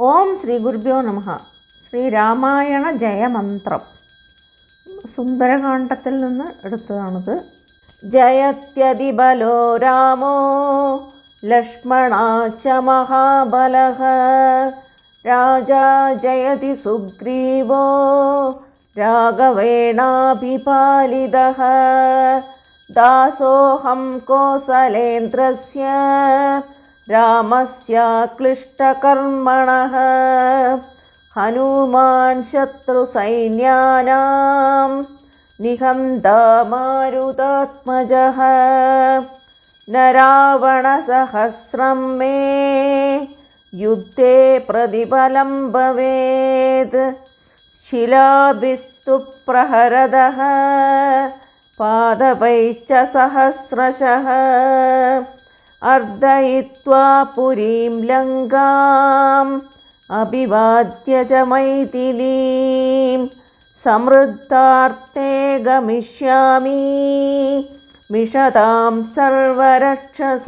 ഓം ശ്രീ ഗുരുഭ്യോ നമഃ. ശ്രീരാമായണ ജയമന്ത്രം സുന്ദരകാണ്ഡത്തിൽ നിന്ന് എടുത്തതാണിത്. ജയത്യതിബലോ രാമോ ലക്ഷ്മണാച്ച മഹാബലഃ രാജാ ജയതി സുഗ്രീവോ രാഘവേണാഭിപാലിതഃ ദാസോഹം കോസലേന്ദ്രസ്യ രാമസ്യ ക്ലിഷ്ടകർമ്മണഃ ഹനുമാൻ ശത്രുസൈന്യാനാം നിഹന്താ മാരുതാത്മജഃ ന രാവണസഹസ്രം മേ യുദ്ധേ പ്രതിഫലം ഭവേത് ശിലാഭിസ്തു പ്രഹരതഃ പാദപൈശ്ച സഹസ്രശഃ അർദ്ധയിത്വാ പുരീം ലങ്കാം അഭിവാദ്യ ച മൈഥിലീം സമൃദ്ധാർത്ഥേ ഗമിഷ്യാമി മിഷതാം സർവരക്ഷസാം.